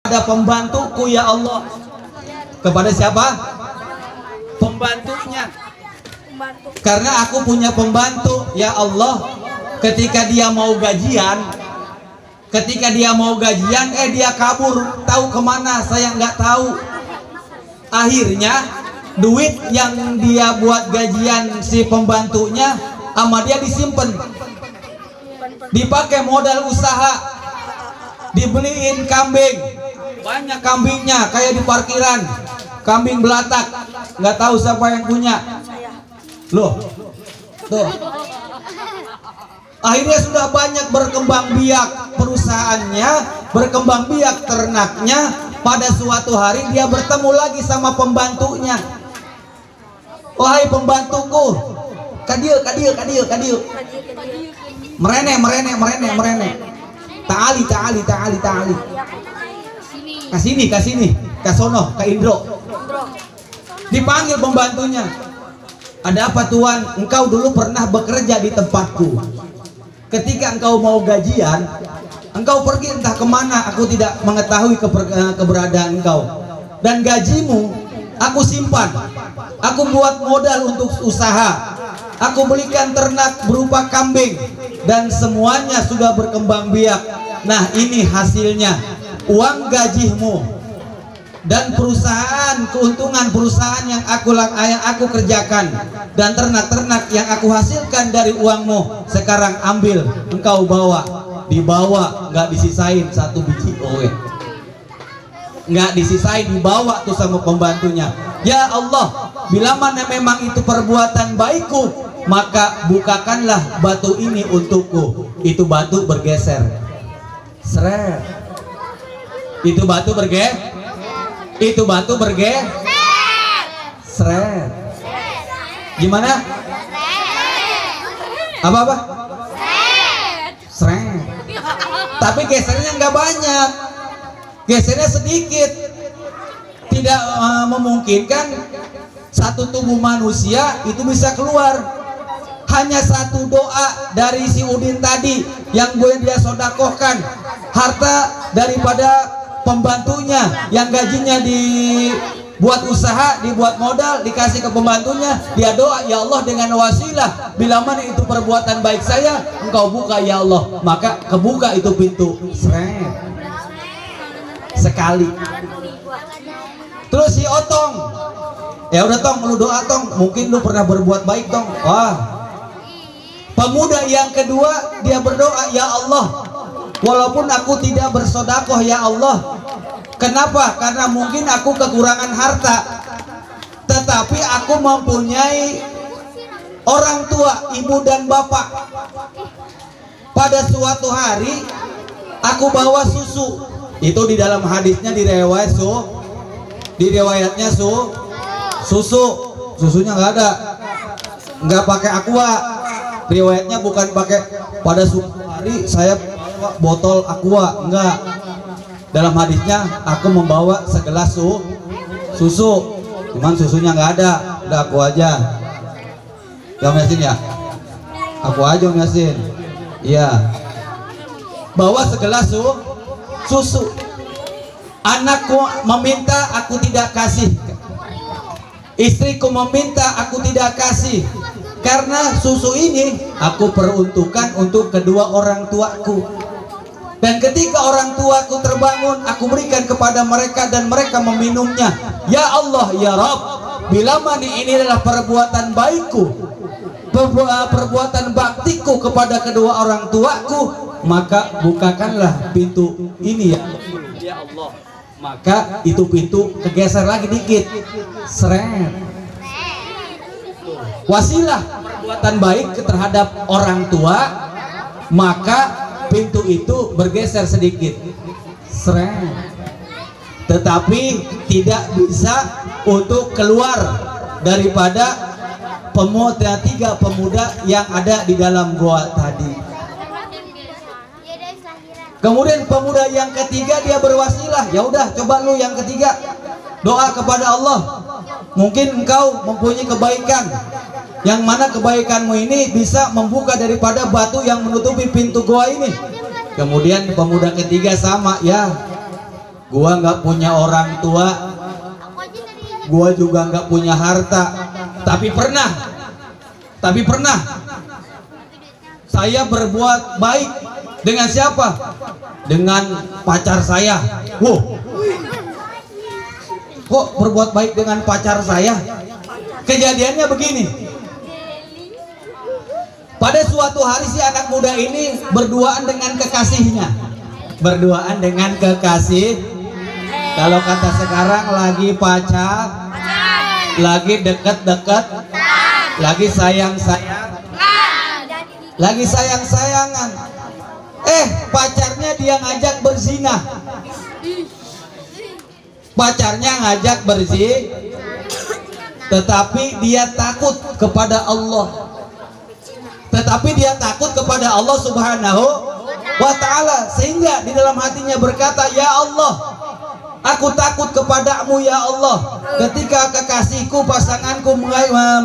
Ada pembantuku ya Allah. Kepada siapa? Pembantunya. Karena aku punya pembantu ya Allah. Ketika dia mau gajian, dia kabur, tahu kemana saya nggak tahu. Akhirnya duit yang dia buat gajian si pembantunya sama dia disimpan, dipakai modal usaha, dibeliin kambing, banyak kambingnya kayak di parkiran, kambing belatak, nggak tahu siapa yang punya. Loh, tuh. Akhirnya sudah banyak berkembang biak perusahaannya, berkembang biak ternaknya. Pada suatu hari dia bertemu lagi sama pembantunya. Wahai pembantuku, kadieu. Merene. Ta'ali. Kasini, kasono, ka Indro. Dipanggil pembantunya. Ada apa tuan? Engkau dulu pernah bekerja di tempatku. Ketika engkau mau gajian, engkau pergi entah kemana, aku tidak mengetahui keberadaan engkau. Dan gajimu aku simpan, aku buat modal untuk usaha, aku belikan ternak berupa kambing, dan semuanya sudah berkembang biak. Nah ini hasilnya, uang gajimu dan perusahaan, keuntungan perusahaan yang aku kerjakan, dan ternak-ternak yang aku hasilkan dari uangmu. Sekarang ambil, engkau bawa. Dibawa, nggak disisain satu biji oe, nggak disisain, dibawa tuh sama pembantunya. Ya Allah, bila mana memang itu perbuatan baikku, maka bukakanlah batu ini untukku. Itu batu bergeser, seret. Itu batu seret. Gimana? Apa? Seret. Tapi gesernya nggak banyak, gesernya sedikit. Tidak memungkinkan satu tubuh manusia itu bisa keluar. Hanya satu doa dari si Udin tadi yang boleh dia sodakohkan, harta daripada pembantunya yang gajinya dibuat usaha, dibuat modal, dikasih ke pembantunya. Dia doa, ya Allah dengan wasilah bila mana itu perbuatan baik saya, engkau buka ya Allah. Maka kebuka itu pintu, seret, sekali. Terus si Otong, ya udah Tong, lu doa Tong, mungkin lu pernah berbuat baik Tong. Wah, pemuda yang kedua dia berdoa, ya Allah, walaupun aku tidak bersodakoh ya Allah. Kenapa? Karena mungkin aku kekurangan harta, tetapi aku mempunyai orang tua, ibu dan bapak. Pada suatu hari aku bawa susu. Itu di dalam hadisnya diriwayatnya susu. Susunya nggak ada, nggak pakai aqua. Riwayatnya bukan pakai. Pada suatu hari saya bawa botol aqua, enggak. Dalam hadisnya aku membawa segelas susu, cuman susunya nggak ada, udah aku aja. Om Yasin ya, aku aja Om Yasin. Iya, bawa segelas susu. Anakku meminta, aku tidak kasih. Istriku meminta, aku tidak kasih. Karena susu ini aku peruntukkan untuk kedua orang tuaku. Dan ketika orang tuaku terbangun, aku berikan kepada mereka dan mereka meminumnya. Ya Allah, ya Rabb, bila mana ini adalah perbuatan baikku, perbuatan baktiku kepada kedua orang tuaku, maka bukakanlah pintu ini ya Allah. Maka itu pintu kegeser lagi dikit, seret. Wasilah perbuatan baik terhadap orang tua, maka pintu itu bergeser sedikit, seret. Tetapi tidak bisa untuk keluar daripada tiga pemuda yang ada di dalam goa tadi. Kemudian pemuda yang ketiga dia berwasilah, ya udah coba lu yang ketiga doa kepada Allah. Mungkin engkau mempunyai kebaikan, yang mana kebaikanmu ini bisa membuka daripada batu yang menutupi pintu goa ini. Kemudian pemuda ketiga sama, ya gua nggak punya orang tua, gua juga nggak punya harta, tapi pernah saya berbuat baik dengan siapa? Dengan pacar saya. Wow, kok berbuat baik dengan pacar saya? Kejadiannya begini. Pada suatu hari si anak muda ini berduaan dengan kekasihnya. Berduaan dengan kekasih. Kalau kata sekarang lagi pacar, lagi deket-deket, lagi sayang-sayang, lagi sayang-sayangan. Pacarnya dia ngajak berzina. Pacarnya ngajak berzina, tetapi dia takut kepada Allah. Tetapi dia takut kepada Allah Subhanahu wa ta'ala, sehingga di dalam hatinya berkata, ya Allah, aku takut kepadamu ya Allah. Ketika kekasihku, pasanganku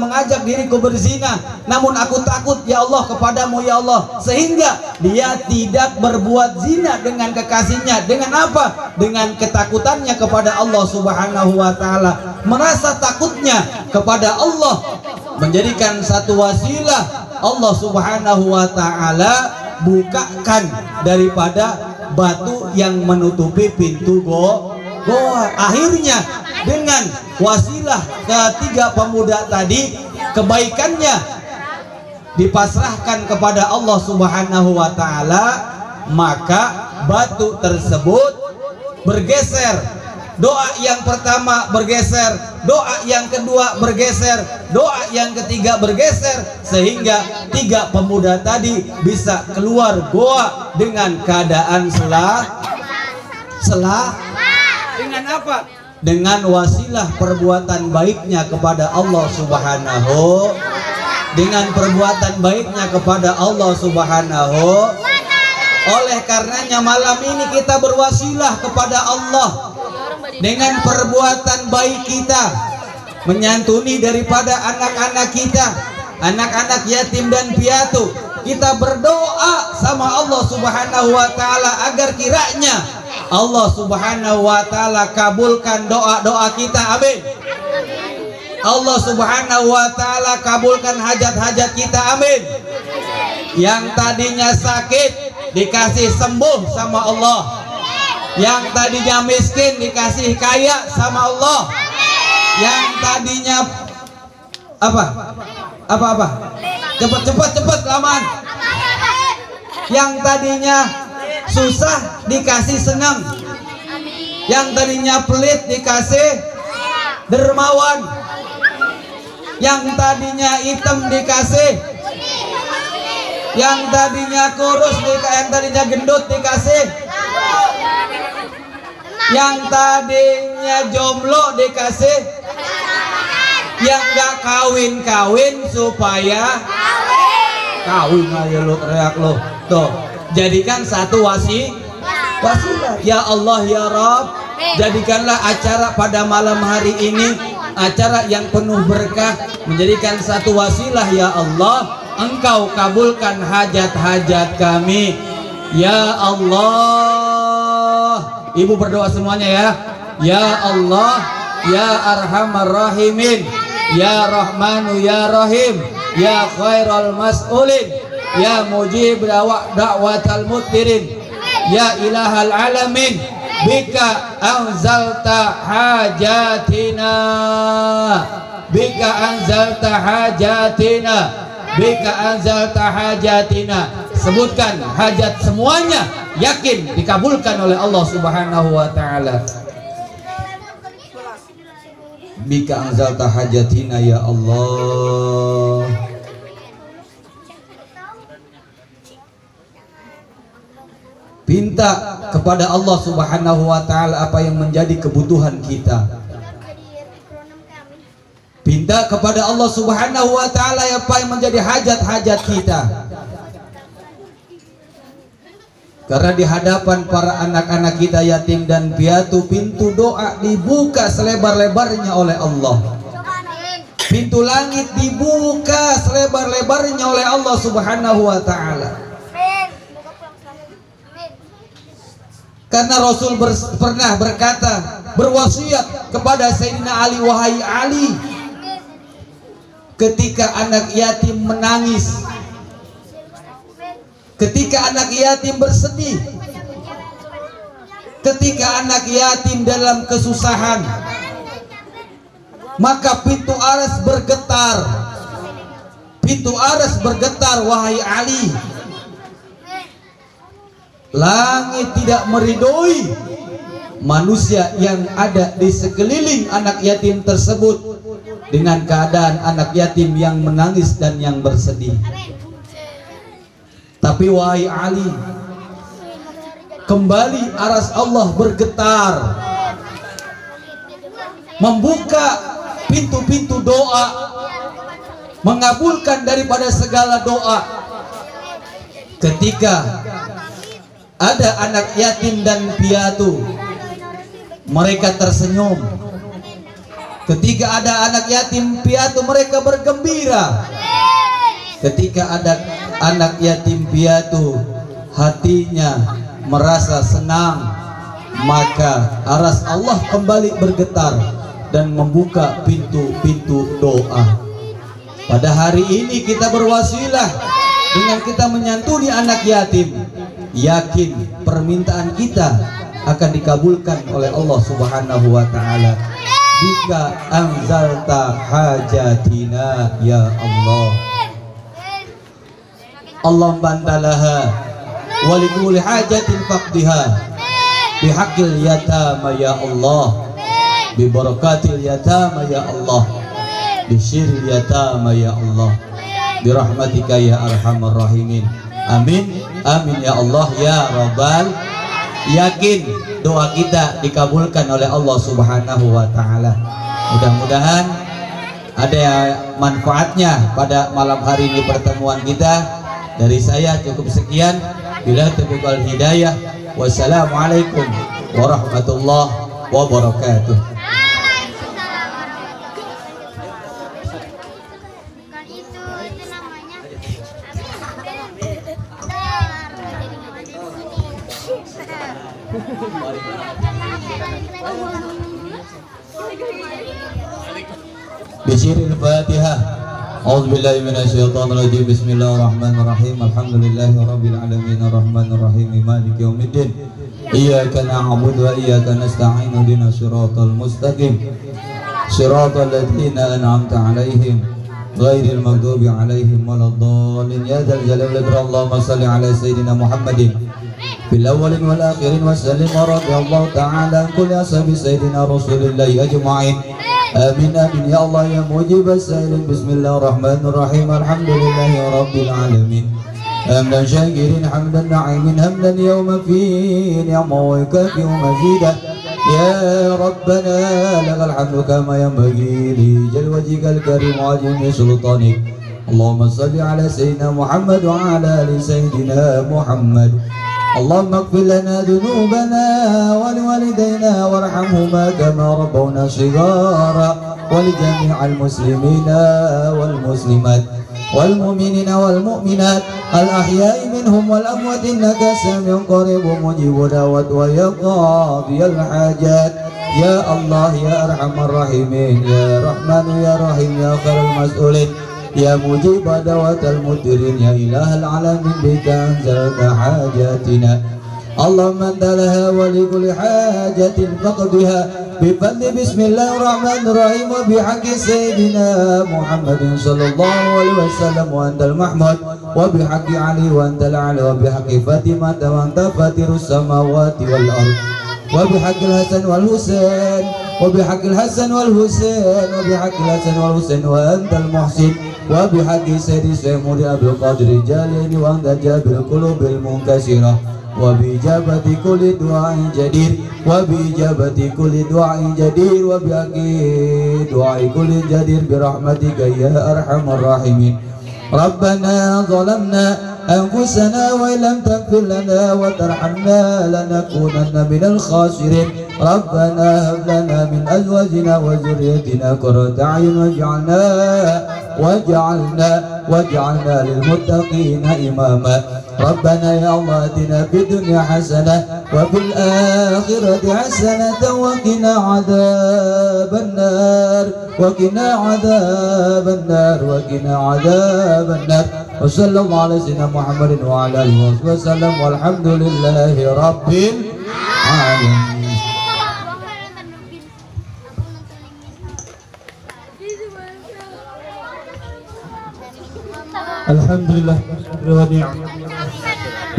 mengajak diriku berzina, namun aku takut ya Allah kepadamu ya Allah. Sehingga dia tidak berbuat zina dengan kekasihnya. Dengan apa? Dengan ketakutannya kepada Allah Subhanahu wa ta'ala. Merasa takutnya kepada Allah menjadikan satu wasilah Allah Subhanahu wa ta'ala bukakan daripada batu yang menutupi pintu goa. Akhirnya dengan wasilah ketiga pemuda tadi, kebaikannya dipasrahkan kepada Allah Subhanahu wa ta'ala, maka batu tersebut bergeser. Doa yang pertama bergeser, doa yang kedua bergeser, doa yang ketiga bergeser, sehingga tiga pemuda tadi bisa keluar goa dengan keadaan dengan apa? Dengan wasilah perbuatan baiknya kepada Allah Subhanahu, dengan perbuatan baiknya kepada Allah Subhanahu. Oleh karenanya malam ini kita berwasilah kepada Allah dengan perbuatan baik kita, menyantuni daripada anak-anak kita, anak-anak yatim dan piatu. Kita berdoa sama Allah Subhanahu wa ta'ala agar kiranya Allah Subhanahu wa ta'ala kabulkan doa-doa kita. Amin. Allah Subhanahu wa ta'ala kabulkan hajat-hajat kita. Amin. Yang tadinya sakit dikasih sembuh sama Allah. Yang tadinya miskin dikasih kaya sama Allah. Yang tadinya apa? Cepat laman. Yang tadinya susah dikasih senang. Yang tadinya pelit dikasih dermawan. Yang tadinya hitam dikasih, yang tadinya kurus yang tadinya gendut dikasih, yang tadinya jomblo dikasih, yang gak kawin supaya kawin aja lo, teriak lo. Tuh, jadikan satu wasilah. Ya Allah ya Rabb, jadikanlah acara pada malam hari ini acara yang penuh berkah, menjadikan satu wasilah. Ya Allah, Engkau kabulkan hajat-hajat kami ya Allah. Ibu berdoa semuanya ya. Ya Allah ya Arhamar Rahimin, ya Rahmanu ya Rahim, ya Khairal Mas'ulin, ya Mujib da'watal mutirin, ya Ilahal Alamin, bika anzalta hajatina, bika anzalta hajatina, bika anzalta hajatina. Sebutkan hajat semuanya, yakin dikabulkan oleh Allah Subhanahu wa ta'ala. Bika anzalta hajatina ya Allah. Pinta kepada Allah Subhanahu wa ta'ala apa yang menjadi kebutuhan kita. Pinta kepada Allah Subhanahu wa ta'ala apa yang menjadi hajat-hajat kita. Karena di hadapan para anak-anak kita yatim dan piatu, pintu doa dibuka selebar-lebarnya oleh Allah. Pintu langit dibuka selebar-lebarnya oleh Allah Subhanahu wa ta'ala. Karena Rasul pernah berkata, berwasiat kepada Sayyidina Ali, wahai Ali, ketika anak yatim menangis, ketika anak yatim bersedih, ketika anak yatim dalam kesusahan, maka pintu aras bergetar. Pintu aras bergetar, wahai Ali. Langit tidak meridhoi manusia yang ada di sekeliling anak yatim tersebut dengan keadaan anak yatim yang menangis dan yang bersedih. Tapi wahai Ali, kembali aras Allah bergetar, membuka pintu-pintu doa, mengabulkan daripada segala doa. Ketika ada anak yatim dan piatu, mereka tersenyum. Ketika ada anak yatim piatu, mereka bergembira. Ketika ada anak yatim piatu, hatinya merasa senang, maka aras Allah kembali bergetar dan membuka pintu-pintu doa. Pada hari ini kita berwasilah dengan kita menyantuni anak yatim, yakin permintaan kita akan dikabulkan oleh Allah Subhanahu wa taala. Bika anzalta hajatina ya Allah. Allah bantalaha wa likulli hajatin faqdiha bihaqqil yatama ya Allah, bi barakatil yatama ya Allah, bi syirril yatama ya Allah, bi rahmatika ya arhamar rahimin. Amin amin ya Allah ya Rabbal. Yakin doa kita dikabulkan oleh Allah Subhanahu wa taala. Mudah-mudahan ada manfaatnya pada malam hari ini pertemuan kita. Dari saya cukup sekian. Bila taufiq wal hidayah. Wassalamualaikum warahmatullahi wabarakatuh. Bismillahirrahmanirrahim. Al-Fatihah. A'udzubillahi minasyaitonirrajim. Bismillahirrahmanirrahim. Alhamdulillahi rabbil alamin arrahmanir rahim maliki yaumiddin. Iyyaka na'budu wa iyyaka nasta'in ihdinas siratal mustaqim. Siratal ladzina an'amta 'alaihim ghairil maghdubi 'alaihim waladdallin. Ya dzal jalali wal ikram. Allahumma shalli 'ala sayyidina Muhammadin fil awwalin wal akhirin wa sallim wa radiyallahu ta'ala an kulli ashabi sayyidina Rasulillahi ajma'in. Amin amin ya Allah ya mujib as-sailin. Bismillahirrahmanirrahim. Alhamdulillahi rabbil alamin. Hamdan syakirin hamdan na'imin hamdan yawma fi ni'ma wa kafi mazidah. Ya Rabbana lakal hamdu kama yanbaghi li jalli wajhikal karim wa azimi sultanik. Allahumma salli ala sayyidina Muhammad wa ala ali sayyidina Muhammad. اللهم اغفر لنا ذنوبنا ولوالدينا وارحمهما كما ربونا صغارا ولجميع المسلمين والمسلمات والمؤمنين والمؤمنات الأحياء منهم والأموات إنك سميع قريب مجيب دعوات ويا قاضي الحاجات. يا الله يا أرحم الراحمين يا رحمن يا رحيم يا خير المسؤولين يا مجيب دعوات المدبرين يا إله العالمين بك أنزلت حاجاتنا. اللهم أنت لها ولكل حاجة فقدها بفضل بسم الله الرحمن الرحيم وبحق سيدنا محمد صلى الله عليه وسلم وأنت المحمود وبحق علي وأنت الأعلى وبحق فاطمة وأنت فاتر السماوات والأرض وبحق الحسن والحسين وبحق الحسن والحسين وبحق الحسن والحسين وأنت المحسن وبحق سيد سيمود أبي القادر الجليل وأنت جابر القلوب المنكسرة وبإجابة كل دعاء جدير وبإجابة كل دعاء جدير وبحق دعاء كل جدير برحمتك يا أرحم الراحمين. ربنا ظلمنا أنفسنا وإن لم تغفر لنا وترحمنا لنكونن من الخاسرين. ربنا هب لنا من أزواجنا وذريتنا قرة أعين واجعلنا واجعلنا للمتقين إماما ربنا يا الله آتنا في الدنيا حسنة وفي الآخرة حسنة وقنا عذاب النار وصلى الله على سيدنا محمد وعلى آله وسلم والحمد لله رب العالمين. Alhamdulillah wa ni'mat.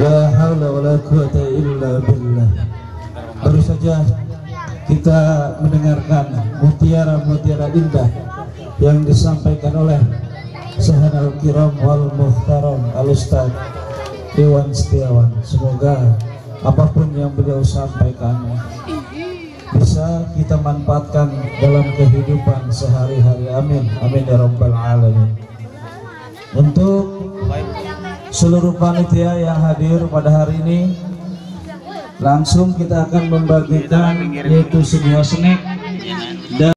La haula wala quwata illa billah. Baru saja kita mendengarkan mutiara-mutiara indah yang disampaikan oleh Sahanal Kiram wal Muhtaram Al-Ustaz Iwan Setiawan. Semoga apapun yang beliau sampaikan bisa kita manfaatkan dalam kehidupan sehari-hari. Amin. Amin ya rabbal alamin. Untuk seluruh panitia yang hadir pada hari ini, langsung kita akan membagikan yaitu sebuah snack